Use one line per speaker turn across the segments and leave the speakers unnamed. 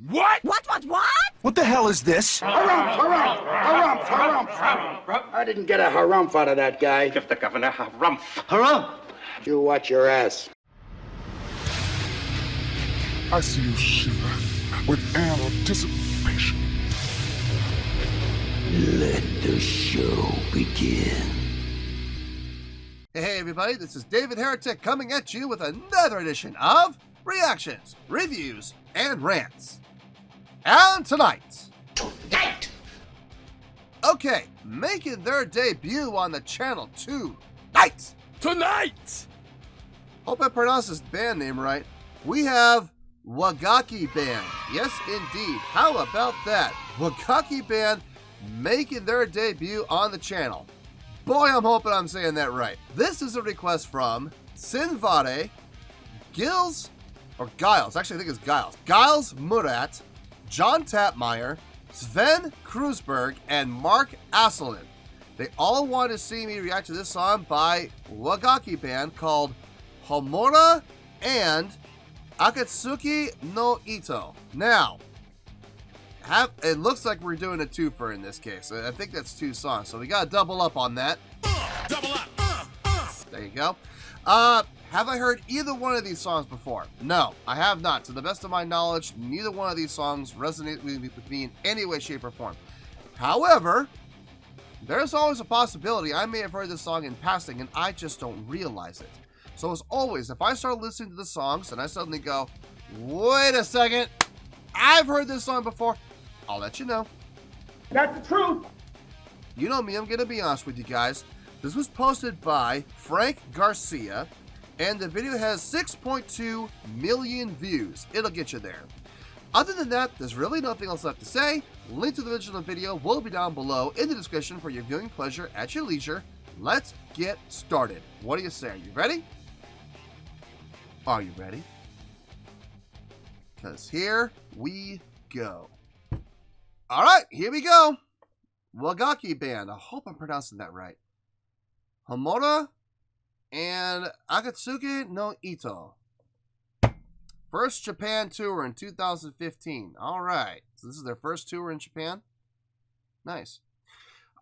What?
What?
What the hell is this?
Harumph. I didn't get a harumph out of that guy.
Give the governor harumph.
Harumph!
You watch your ass.
I see you shiver with anticipation.
Let the show begin.
Hey everybody, this is David Heretic coming at you with another edition of Reactions, Reviews, and Rants. And tonight... Okay, making their debut on the channel tonight! Hope I pronounced this band name right. We have Wagakki Band. Yes, indeed. How about that? Wagakki Band making their debut on the channel. Boy, I'm hoping I'm saying that right. This is a request from Sinvare, Giles, actually I think it's Giles Murat, John Tapmeyer, Sven Kreuzberg, and Mark Asselin. They all want to see me react to this song by Wagakki Band called Homura and Akatsuki No Ito. Now, it looks like we're doing a twofer in this case. I think that's two songs, so we got to double up on that.
Double up.
There you go. Have I heard either one of these songs before? No, I have not. To the best of my knowledge, neither one of these songs resonate with me in any way, shape, or form. However, there's always a possibility I may have heard this song in passing and I just don't realize it. So as always, if I start listening to the songs and I suddenly go, wait a second, I've heard this song before, I'll let you know.
That's the truth.
You know me, I'm going to be honest with you guys. This was posted by Frank Garcia, and the video has 6.2 million views. It'll get you there. Other than that, there's really nothing else left to say. Link to the original video will be down below in the description for your viewing pleasure at your leisure. Let's get started. What do you say? Are you ready? Are you ready? Because here we go. All right, here we go. Wagakki Band. I hope I'm pronouncing that right. Homura and Akatsuki No Ito. First Japan tour in 2015. All right. So this is their first tour in Japan. Nice.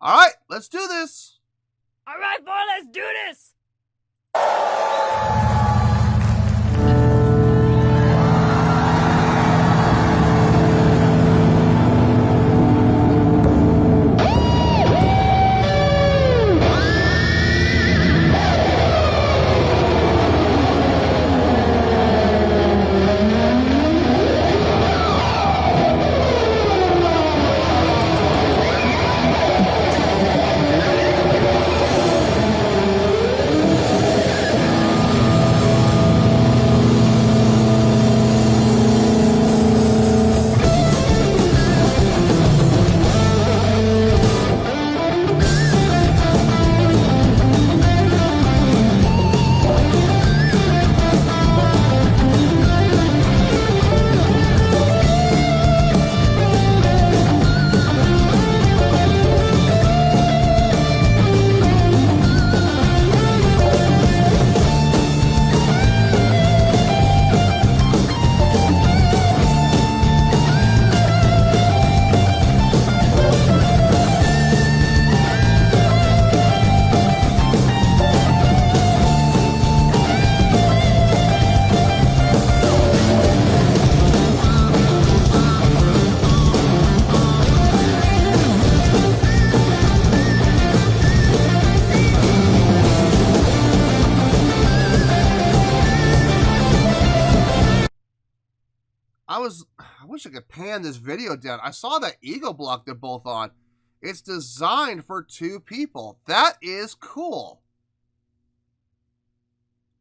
All right, let's do this.
All right, boy, let's do this.
I wish I could pan this video down. I saw that ego block they're both on. It's designed for two people. That is cool.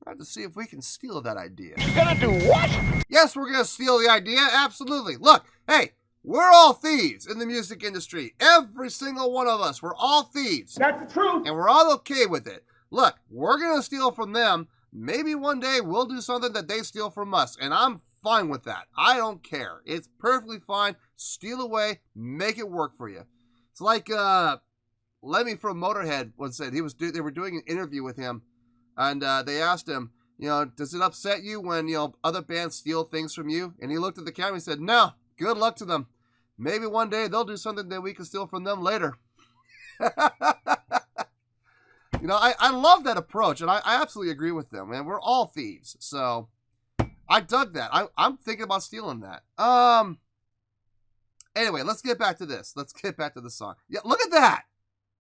I have to see if we can steal that idea.
You're gonna do what?
Yes, we're gonna steal the idea. Absolutely. Look, hey, we're all thieves in the music industry. Every single one of us. We're all thieves.
That's the truth.
And we're all okay with it. Look, we're gonna steal from them. Maybe one day we'll do something that they steal from us. And I'm fine with that. I don't care. It's perfectly fine. Steal away, make it work for you. It's like Lemmy from Motorhead once said. They were doing an interview with him, and they asked him, you know, does it upset you when, you know, other bands steal things from you? And he looked at the camera and said, no, good luck to them. Maybe one day they'll do something that we can steal from them later. You know, I love that approach, and I absolutely agree with them, man. We're all thieves, so I dug that. I'm thinking about stealing that. Anyway, let's get back to this. Let's get back to the song. Yeah, look at that.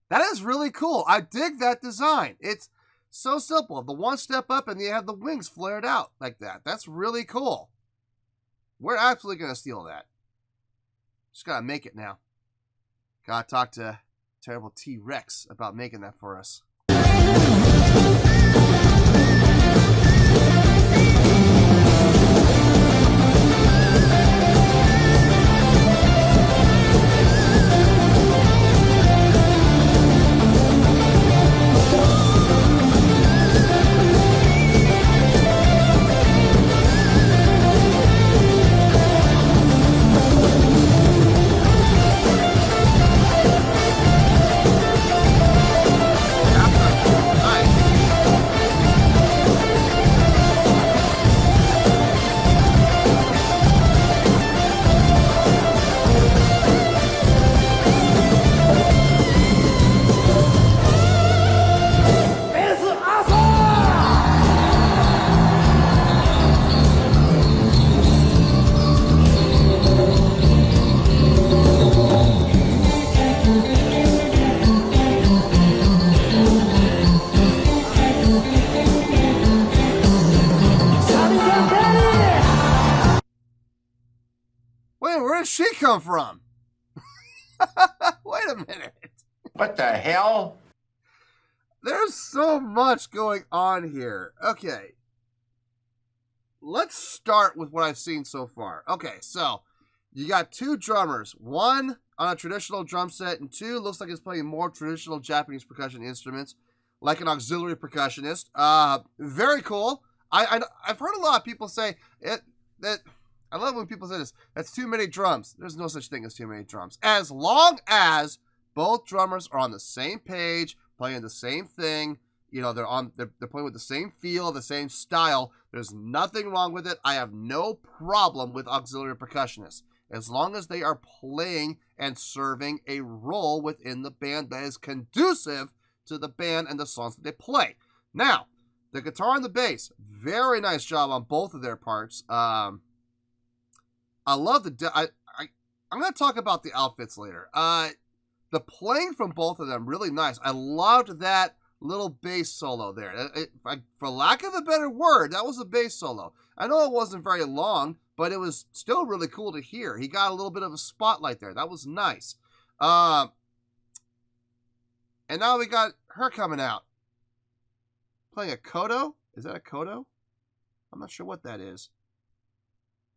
That is really cool. I dig that design. It's so simple. The one step up and you have the wings flared out like that. That's really cool. We're absolutely going to steal that. Just got to make it now. Got to talk to Terrible T-Rex about making that for us. Where did she come from? Wait a minute.
What the hell?
There's so much going on here. Okay. Let's start with what I've seen so far. Okay, so you got two drummers. One on a traditional drum set, and two looks like it's playing more traditional Japanese percussion instruments, like an auxiliary percussionist. Very cool. I've heard a lot of people say that I love when people say this. That's too many drums. There's no such thing as too many drums. As long as both drummers are on the same page, playing the same thing, you know, they're playing with the same feel, the same style. There's nothing wrong with it. I have no problem with auxiliary percussionists, as long as they are playing and serving a role within the band that is conducive to the band and the songs that they play. Now, the guitar and the bass, very nice job on both of their parts. I love I'm going to talk about the outfits later. The playing from both of them, really nice. I loved that little bass solo there. For lack of a better word, that was a bass solo. I know it wasn't very long, but it was still really cool to hear. He got a little bit of a spotlight there. That was nice. And now we got her coming out. Playing a koto? Is that a koto? I'm not sure what that is.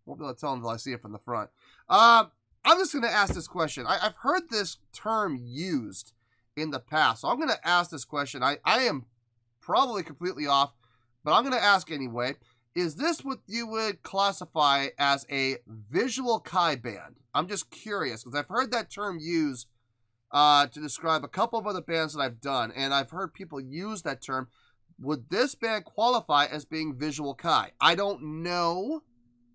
Won't be able to tell until I see it from the front. I'm just going to ask this question. I've heard this term used in the past, so I'm going to ask this question. I am probably completely off, but I'm going to ask anyway. Is this what you would classify as a visual Kai band? I'm just curious, because I've heard that term used to describe a couple of other bands that I've done, and I've heard people use that term. Would this band qualify as being visual Kai? I don't know.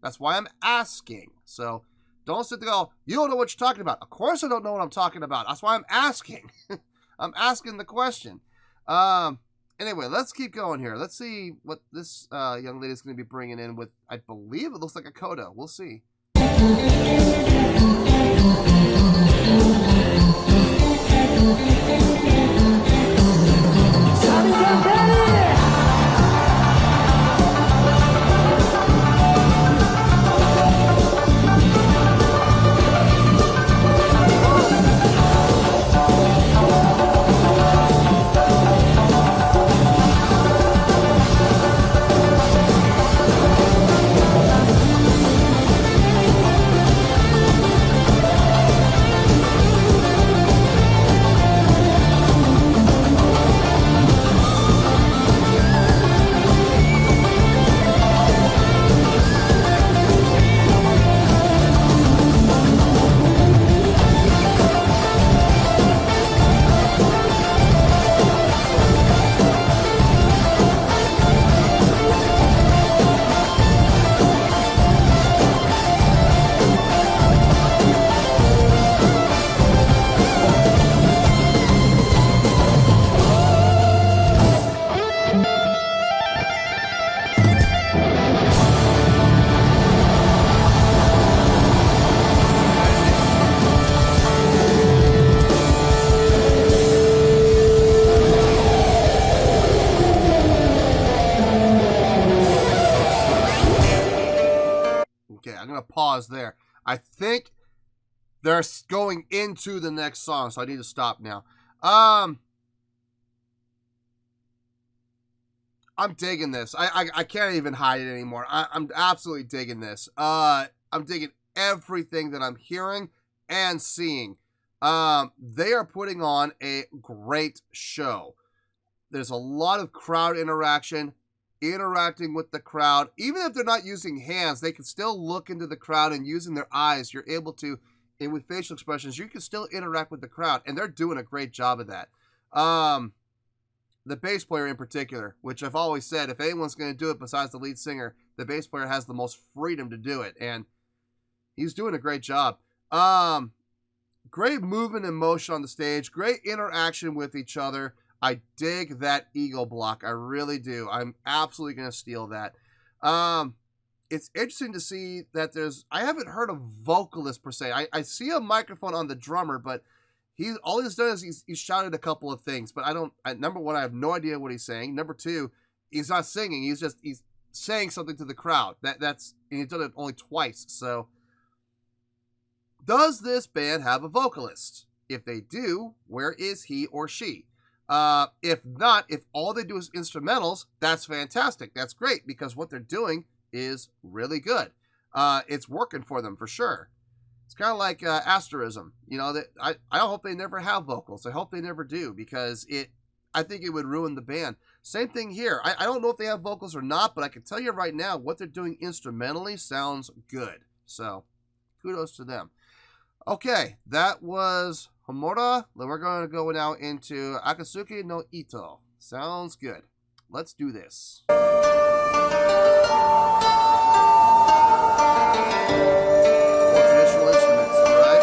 That's why I'm asking. So don't sit there and go, you don't know what you're talking about. Of course I don't know what I'm talking about. That's why I'm asking. I'm asking the question. Anyway, let's keep going here. Let's see what this young lady is going to be bringing in with, I believe it looks like a coda. We'll see. I think they're going into the next song, so I need to stop now. I'm digging this. I can't even hide it anymore. I'm absolutely digging this. I'm digging everything that I'm hearing and seeing. They are putting on a great show. There's a lot of crowd interaction, interacting with the crowd. Even if they're not using hands, they can still look into the crowd, and using their eyes, you're able to, and with facial expressions, you can still interact with the crowd, and they're doing a great job of that. The bass player in particular, which I've always said, if anyone's going to do it besides the lead singer, the bass player has the most freedom to do it, and he's doing a great job. Great movement and motion on the stage, great interaction with each other. I dig that ego block. I really do. I'm absolutely going to steal that. It's interesting to see that I haven't heard a vocalist per se. I see a microphone on the drummer, but all he's done is he's shouted a couple of things, but number one, I have no idea what he's saying. Number two, he's not singing. He's saying something to the crowd. And he's done it only twice. So, does this band have a vocalist? If they do, where is he or she? If not, if all they do is instrumentals, that's fantastic. That's great, because what they're doing is really good. It's working for them for sure. It's kind of like Asterism. You know, that I hope they never have vocals. I hope they never do, because I think it would ruin the band. Same thing here. I don't know if they have vocals or not, but I can tell you right now, what they're doing instrumentally sounds good. So, kudos to them. Okay, that was Homura. Then we're going to go now into Akatsuki No Ito. Sounds good. Let's do this. Traditional instruments, all right?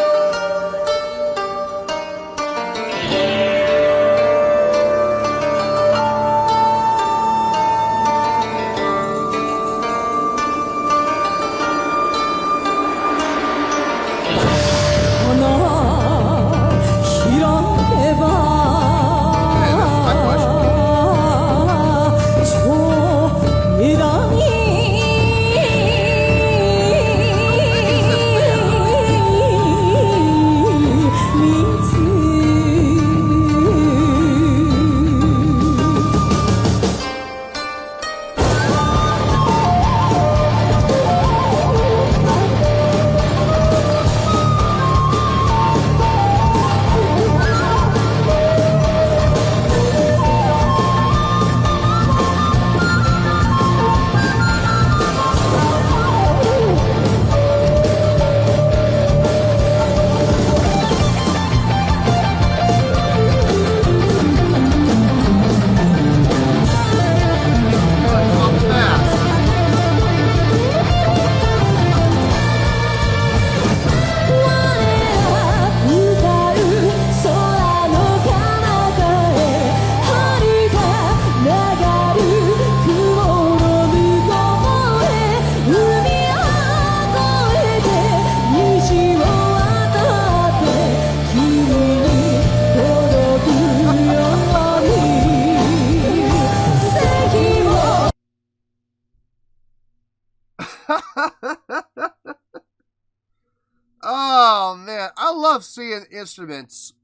Oh man, I love seeing instruments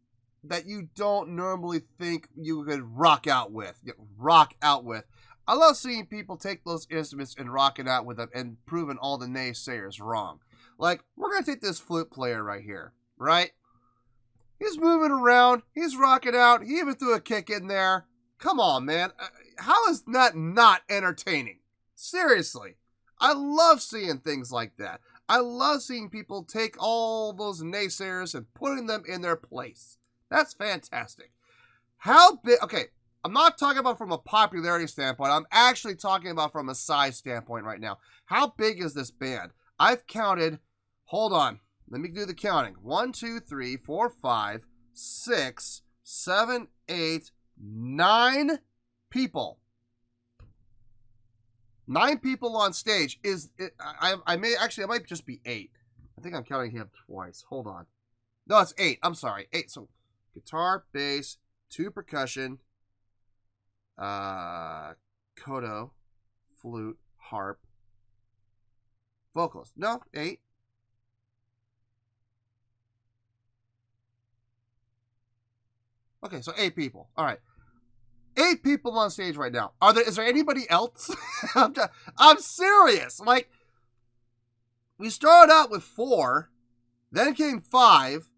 that you don't normally think you could rock out with. I love seeing people take those instruments and rocking out with them and proving all the naysayers wrong. Like, we're going to take this flute player right here, right? He's moving around. He's rocking out. He even threw a kick in there. Come on, man. How is that not entertaining? Seriously. I love seeing things like that. I love seeing people take all those naysayers and putting them in their place. That's fantastic. How big... Okay, I'm not talking about from a popularity standpoint. I'm actually talking about from a size standpoint right now. How big is this band? I've counted... Hold on. Let me do the counting. 1, 2, 3, 4, 5, 6, 7, 8, 9 people. 9 people on stage. I might just be 8. I think I'm counting him twice. Hold on. No, it's 8. I'm sorry. 8. So guitar, bass, 2 percussion, koto, flute, harp, vocalist. No, 8. Okay, so 8 people. All right. 8 people on stage right now. Is there anybody else? I'm serious. Like, we started out with 4, then came 5,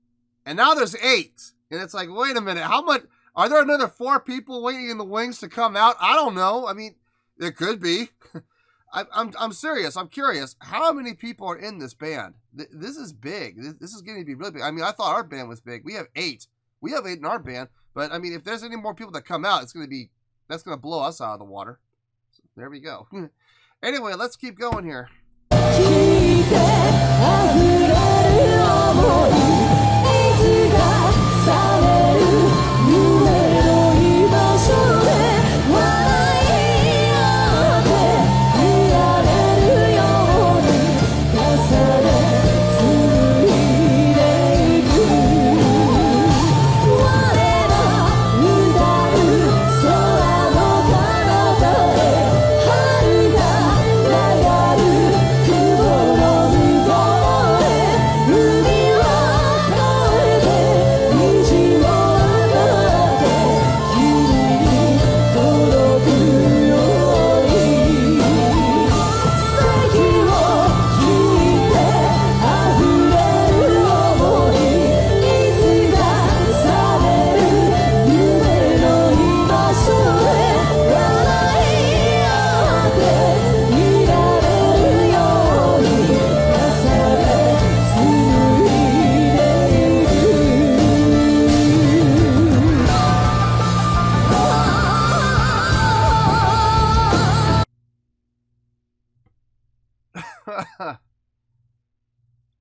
and now there's 8. And it's like, wait a minute, how much? Are there another 4 people waiting in the wings to come out? I don't know. I mean, there could be. I'm serious. I'm curious. How many people are in this band? This is big. This is getting to be really big. I mean, I thought our band was big. We have 8. We have 8 in our band. But I mean, if there's any more people that come out, that's going to blow us out of the water. So, there we go. Anyway, let's keep going here.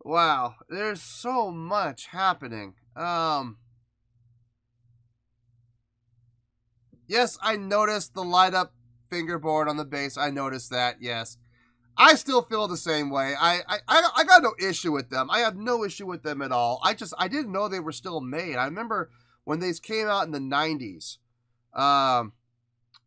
Wow, there's so much happening. Yes, I noticed the light up fingerboard on the bass. I noticed that, yes. I still feel the same way. I got no issue with them. I have no issue with them at all. I didn't know they were still made. I remember when these came out in the 90s. I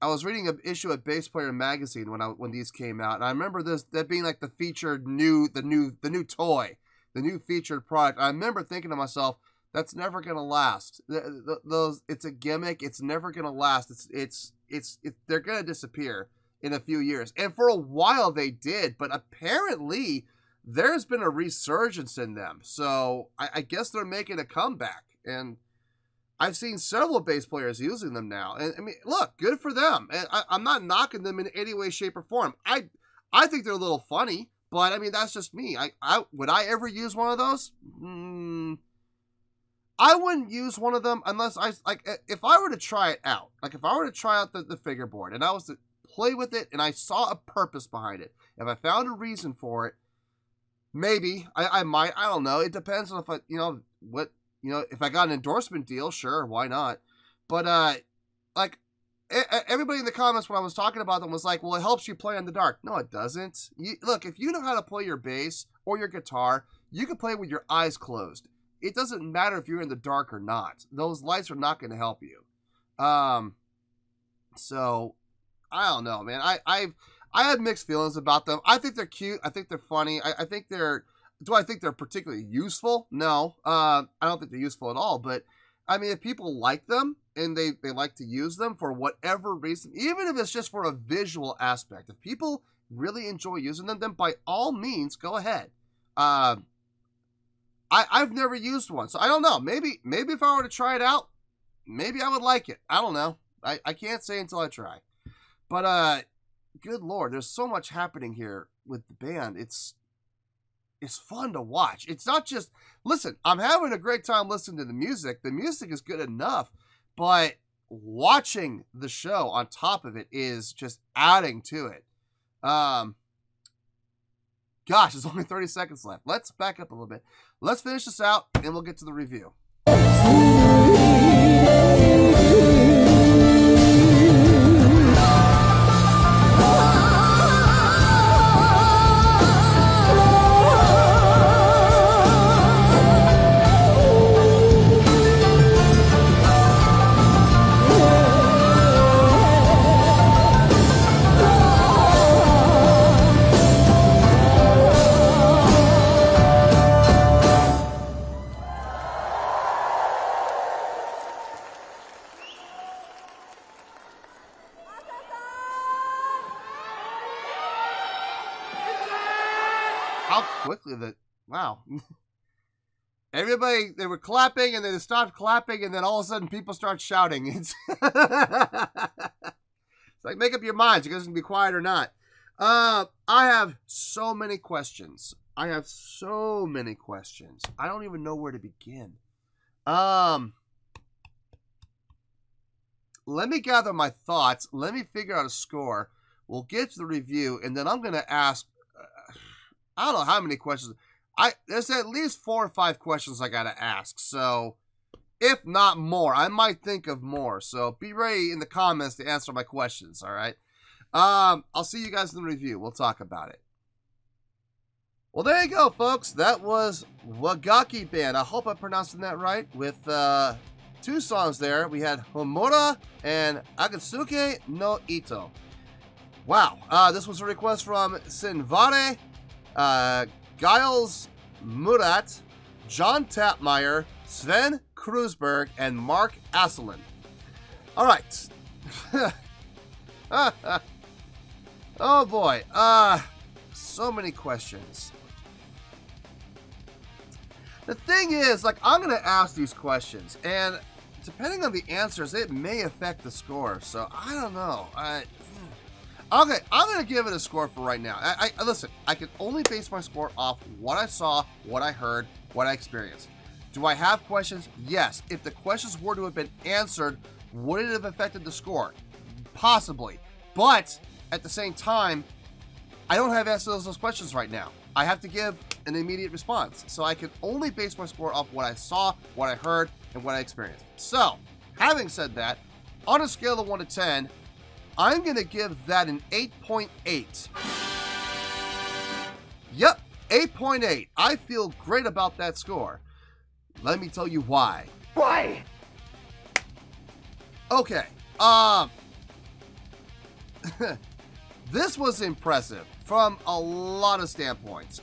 was reading an issue of Bass Player magazine when these came out, and I remember that being like the featured new toy, the new featured product. I remember thinking to myself, that's never gonna last. It's a gimmick. It's never gonna last. They're gonna disappear in a few years. And for a while they did, but apparently there's been a resurgence in them. So I guess they're making a comeback, and I've seen several bass players using them now. And I mean, look, good for them. And I'm not knocking them in any way, shape, or form. I think they're a little funny, but I mean, that's just me. Would I ever use one of those? I wouldn't use one of them unless if I were to try it out, like if I were to try out the fingerboard and I was to play with it and I saw a purpose behind it, if I found a reason for it, maybe I might. I don't know. It depends on if I got an endorsement deal, sure, why not? But everybody in the comments when I was talking about them was like, well, it helps you play in the dark. No, it doesn't. Look, if you know how to play your bass or your guitar, you can play with your eyes closed. It doesn't matter if you're in the dark or not. Those lights are not going to help you. So I don't know, man. I have mixed feelings about them. I think they're cute. I think they're funny. Do I think they're particularly useful? No. I don't think they're useful at all. But I mean, if people like them and they like to use them for whatever reason, even if it's just for a visual aspect, if people really enjoy using them, then by all means, go ahead. I've never used one, so I don't know. Maybe if I were to try it out, maybe I would like it. I don't know. I can't say until I try. But good Lord, there's so much happening here with the band. It's fun to watch. It's not just, listen, I'm having a great time listening to the music. The music is good enough, but watching the show on top of it is just adding to it. Gosh, there's only 30 seconds left. Let's back up a little bit. Let's finish this out, and we'll get to the review. quickly that, wow. Everybody, they were clapping, and then they stopped clapping, and then all of a sudden people start shouting. It's like, make up your minds. You guys can be quiet or not. I have so many questions. I don't even know where to begin. Let me gather my thoughts. Let me figure out a score. We'll get to the review, and then I'm going to ask, I don't know how many questions. There's at least 4 or 5 questions I got to ask. So, if not more, I might think of more. So, be ready in the comments to answer my questions, all right? I'll see you guys in the review. We'll talk about it. Well, there you go, folks. That was Wagakki Band. I hope I'm pronouncing that right. With 2 songs there. We had Homura and Akatsuki No Ito. Wow. This was a request from Sinvare, Giles Murat, John Tapmeyer, Sven Krusberg, and Mark Asselin. All right. Oh boy. So many questions. The thing is, like, I'm going to ask these questions, and depending on the answers, it may affect the score. So, I don't know. Okay, I'm going to give it a score for right now. Listen, I can only base my score off what I saw, what I heard, what I experienced. Do I have questions? Yes. If the questions were to have been answered, would it have affected the score? Possibly. But, at the same time, I don't have answers to those questions right now. I have to give an immediate response. So I can only base my score off what I saw, what I heard, and what I experienced. So, having said that, on a scale of 1 to 10, I'm going to give that an 8.8. Yep, 8.8. I feel great about that score. Let me tell you why.
Why?
Okay, this was impressive from a lot of standpoints.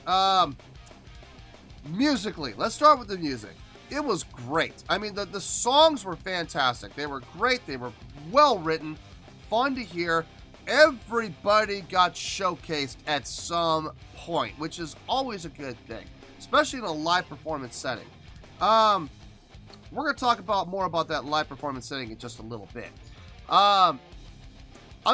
Musically, let's start with the music. It was great. I mean, the songs were fantastic. They were great. They were well written, fun to hear. Everybody got showcased at some point, which is always a good thing, especially in a live performance setting. We're going to talk more about that live performance setting in just a little bit. I'm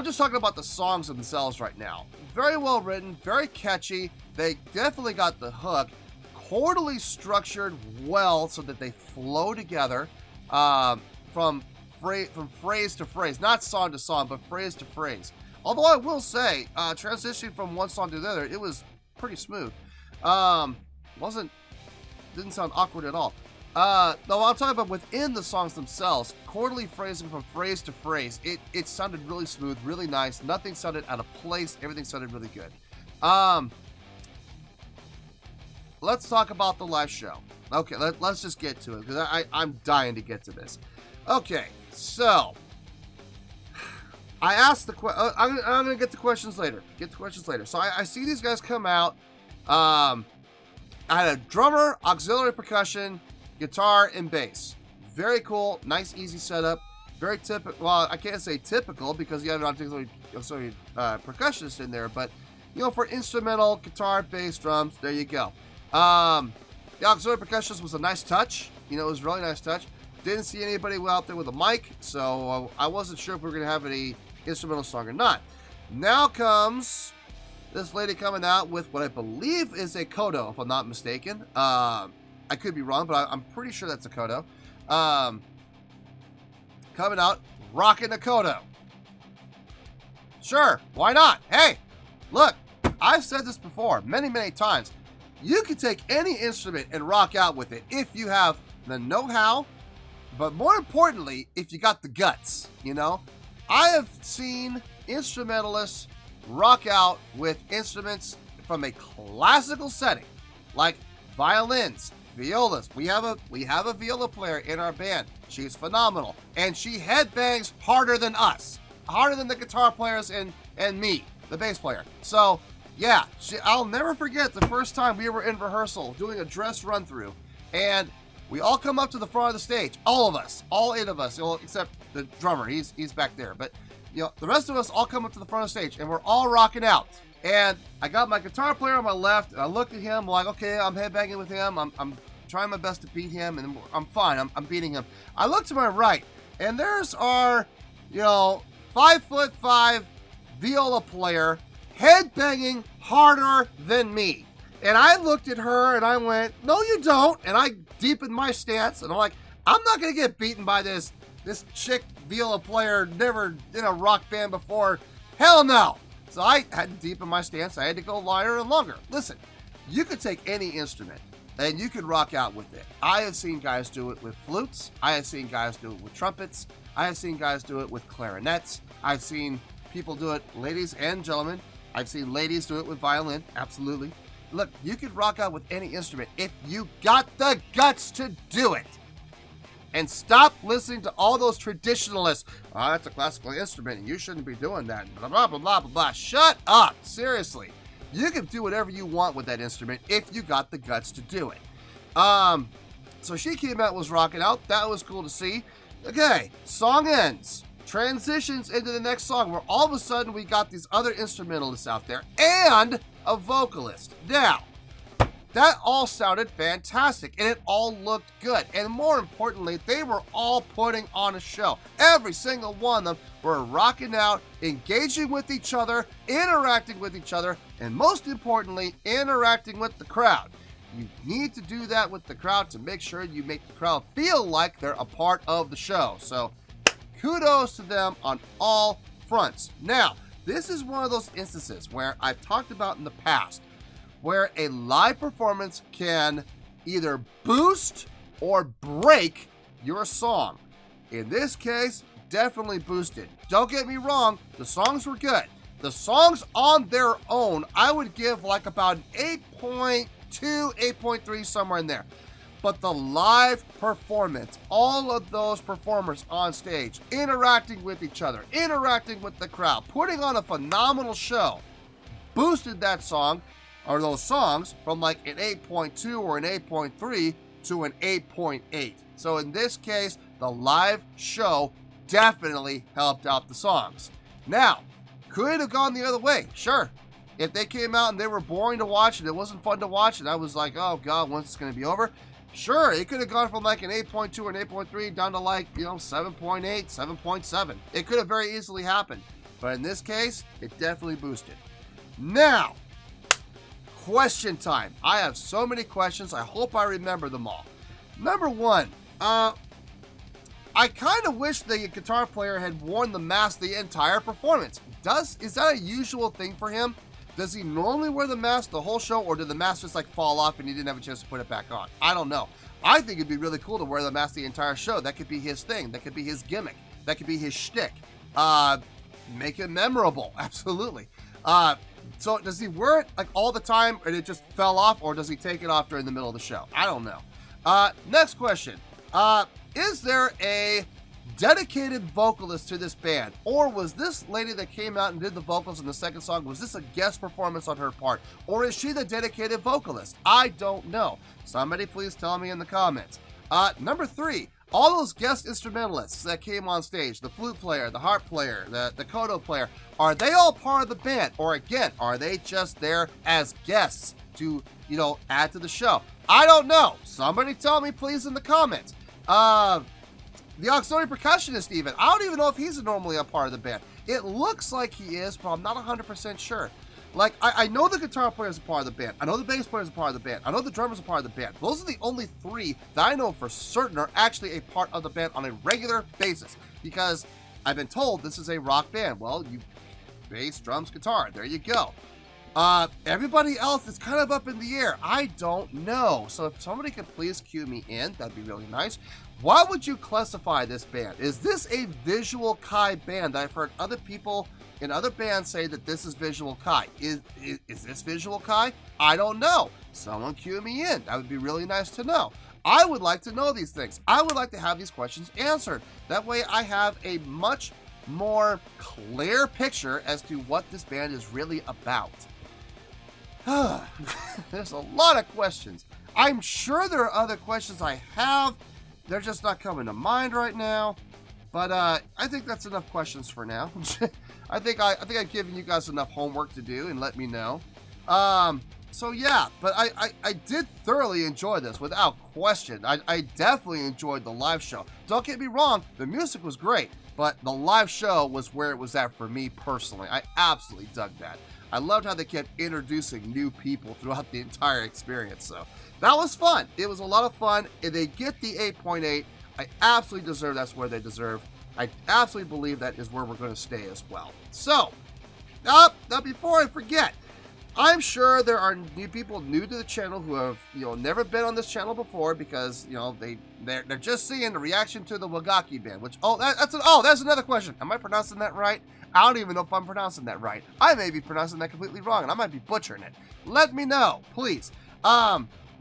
just talking about the songs themselves right now. Very well written, very catchy. They definitely got the hook. Chordally structured well so that they flow together from phrase to phrase. Not song to song, but phrase to phrase. Although I will say, transitioning from one song to the other, it was pretty smooth. Didn't sound awkward at all. Though I'll talk about within the songs themselves, chordally phrasing from phrase to phrase, it sounded really smooth, really nice. Nothing sounded out of place. Everything sounded really good. Let's talk about the live show. Okay, let's just get to it, because I'm dying to get to this. Okay, so I asked the question. I'm going to get to questions later. So I see these guys come out. I had a drummer, auxiliary percussion, guitar, and bass. Very cool. Nice, easy setup. Very typical. Well, I can't say typical because you have an auxiliary percussionist in there, but you know, for instrumental, guitar, bass, drums, there you go. The auxiliary percussionist was a nice touch. You know, it was a really nice touch. Didn't see anybody out there with a mic, so I wasn't sure if we were going to have any instrumental song or not. Now comes this lady coming out with what I believe is a kodo, if I'm not mistaken. I could be wrong, but I'm pretty sure that's a kodo. Coming out, rocking a kodo. Sure, why not? Hey, look, I've said this before many, many times. You can take any instrument and rock out with it if you have the know-how, but more importantly, if you got the guts, you know? I have seen instrumentalists rock out with instruments from a classical setting, like violins, violas. We have a viola player in our band. She's phenomenal, and she headbangs harder than us, harder than the guitar players and me, the bass player. So yeah, I'll never forget the first time we were in rehearsal doing a dress run through, and we all come up to the front of the stage, all of us, all 8 of us, except the drummer. He's back there, but the rest of us all come up to the front of the stage, and we're all rocking out. And I got my guitar player on my left, and I looked at him like, okay, I'm headbanging with him. I'm trying my best to beat him, and I'm fine. I'm beating him. I look to my right, and there's our, 5'5" viola player headbanging harder than me. And I looked at her, and I went, no, you don't. And I deepened my stance, and I'm like, I'm not going to get beaten by this chick viola player, never in a rock band before. Hell no. So I had to deepen my stance. I had to go lighter and longer. Listen, you could take any instrument and you could rock out with it. I have seen guys do it with flutes. I have seen guys do it with trumpets. I have seen guys do it with clarinets. I've seen people do it, ladies and gentlemen. I've seen ladies do it with violin. Absolutely. Look, you could rock out with any instrument if you got the guts to do it. And stop listening to all those traditionalists. Oh, that's a classical instrument, and you shouldn't be doing that. Blah, blah, blah, blah, blah, blah. Shut up. Seriously. You can do whatever you want with that instrument if you got the guts to do it. So she came out, was rocking out. That was cool to see. Okay, song ends. Transitions into the next song, where all of a sudden we got these other instrumentalists out there and a vocalist. Now, that all sounded fantastic, and it all looked good. And more importantly, they were all putting on a show. Every single one of them were rocking out, engaging with each other, interacting with each other, and most importantly, interacting with the crowd. You need to do that with the crowd to make sure you make the crowd feel like they're a part of the show. So, kudos to them on all fronts. Now, this is one of those instances where I've talked about in the past, where a live performance can either boost or break your song. In this case, definitely boosted. Don't get me wrong, the songs were good. The songs on their own, I would give like about an 8.2, 8.3, somewhere in there. But the live performance, all of those performers on stage, interacting with each other, interacting with the crowd, putting on a phenomenal show, boosted that song, or those songs, from like an 8.2 or an 8.3 to an 8.8. So in this case, the live show definitely helped out the songs. Now, could it have gone the other way? Sure. If they came out and they were boring to watch and it wasn't fun to watch and I was like, oh God, when's this going to be over? Sure, it could have gone from like an 8.2 or an 8.3 down to like, 7.8, 7.7. It could have very easily happened. But in this case, it definitely boosted. Now, question time. I have so many questions. I hope I remember them all. Number one, I kind of wish the guitar player had worn the mask the entire performance. Is that a usual thing for him? Does he normally wear the mask the whole show, or did the mask just like fall off and he didn't have a chance to put it back on? I don't know. I think it'd be really cool to wear the mask the entire show. That could be his thing. That could be his gimmick. That could be his shtick. Make it memorable. Absolutely. So does he wear it like all the time and it just fell off, or does he take it off during the middle of the show? I don't know. Next question. Is there a dedicated vocalist to this band, or was this lady that came out and did the vocals in the second song, was this a guest performance on her part, or is she the dedicated vocalist? I don't know. Somebody please tell me in the comments. Number three, all those guest instrumentalists that came on stage, the flute player, the harp player, the koto player, are they all part of the band, or again, are they just there as guests to, add to the show? I don't know. Somebody tell me please in the comments. The auxiliary percussionist even. I don't even know if he's normally a part of the band. It looks like he is, but I'm not 100% sure. Like, I know the guitar player is a part of the band. I know the bass player is a part of the band. I know the drummer's a part of the band. Those are the only three that I know for certain are actually a part of the band on a regular basis, because I've been told this is a rock band. Well, you bass, drums, guitar. There you go. Everybody else is kind of up in the air. I don't know. So if somebody could please cue me in, that'd be really nice. What would you classify this band? Is this a visual Kai band? I've heard other people in other bands say that this is visual Kai. Is this visual Kai? I don't know. Someone cue me in. That would be really nice to know. I would like to know these things. I would like to have these questions answered. That way I have a much more clear picture as to what this band is really about. There's a lot of questions. I'm sure there are other questions I have. They're just not coming to mind right now. But I think that's enough questions for now. I think I've given you guys enough homework to do and let me know. So yeah, but I did thoroughly enjoy this without question. I definitely enjoyed the live show. Don't get me wrong, the music was great, but the live show was where it was at for me personally. I absolutely dug that. I loved how they kept introducing new people throughout the entire experience. So that was fun. It was a lot of fun. If they get the 8.8, I absolutely deserve that's where they deserve. I absolutely believe that is where we're going to stay as well. So, now before I forget, I'm sure there are new people new to the channel who have, never been on this channel before because, they're just seeing the reaction to the Wagakki Band, which, that's another question. Am I pronouncing that right? I don't even know if I'm pronouncing that right. I may be pronouncing that completely wrong, and I might be butchering it. Let me know, please.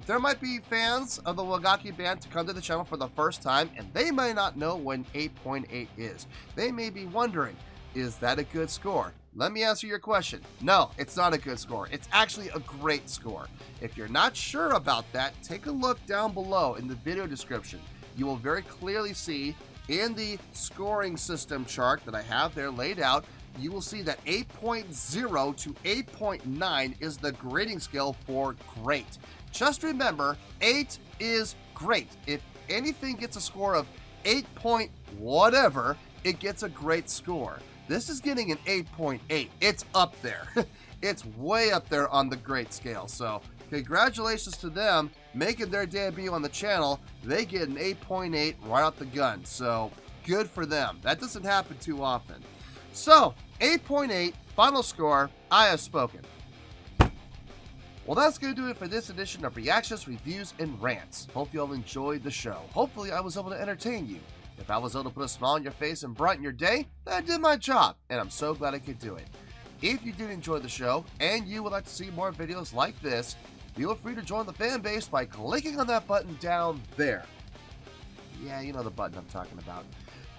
There might be fans of the Wagakki Band to come to the channel for the first time, and they may not know when 8.8 is. They may be wondering, is that a good score? Let me answer your question. No, it's not a good score. It's actually a great score. If you're not sure about that, take a look down below in the video description. You will very clearly see in the scoring system chart that I have there laid out, you will see that 8.0 to 8.9 is the grading scale for great. Just remember, 8 is great. If anything gets a score of 8 point whatever, it gets a great score. This is getting an 8.8. It's up there. It's way up there on the great scale. So congratulations to them making their debut on the channel. They get an 8.8 right out the gun. So good for them. That doesn't happen too often. So 8.8, final score, I have spoken. Well, that's going to do it for this edition of Reactions, Reviews, and Rants. Hope you all enjoyed the show. Hopefully, I was able to entertain you. If I was able to put a smile on your face and brighten your day, then I did my job, and I'm so glad I could do it. If you did enjoy the show, and you would like to see more videos like this, feel free to join the fan base by clicking on that button down there. Yeah, you know the button I'm talking about.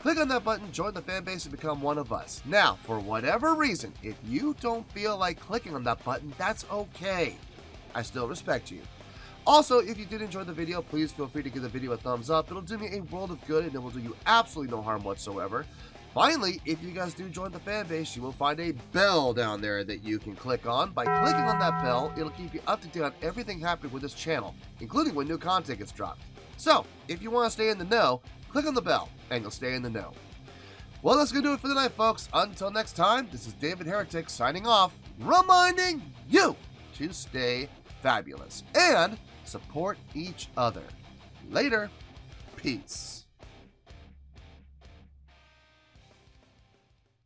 Click on that button, join the fan base, and become one of us. Now, for whatever reason, if you don't feel like clicking on that button, that's okay. I still respect you. Also, if you did enjoy the video, please feel free to give the video a thumbs up. It'll do me a world of good and it will do you absolutely no harm whatsoever. Finally, if you guys do join the fan base, you will find a bell down there that you can click on. By clicking on that bell, it'll keep you up to date on everything happening with this channel, including when new content gets dropped. So, if you want to stay in the know, click on the bell and you'll stay in the know. Well, that's going to do it for the night, folks. Until next time, this is David Heretic signing off, reminding you to stay fabulous and support each other. Later. Peace.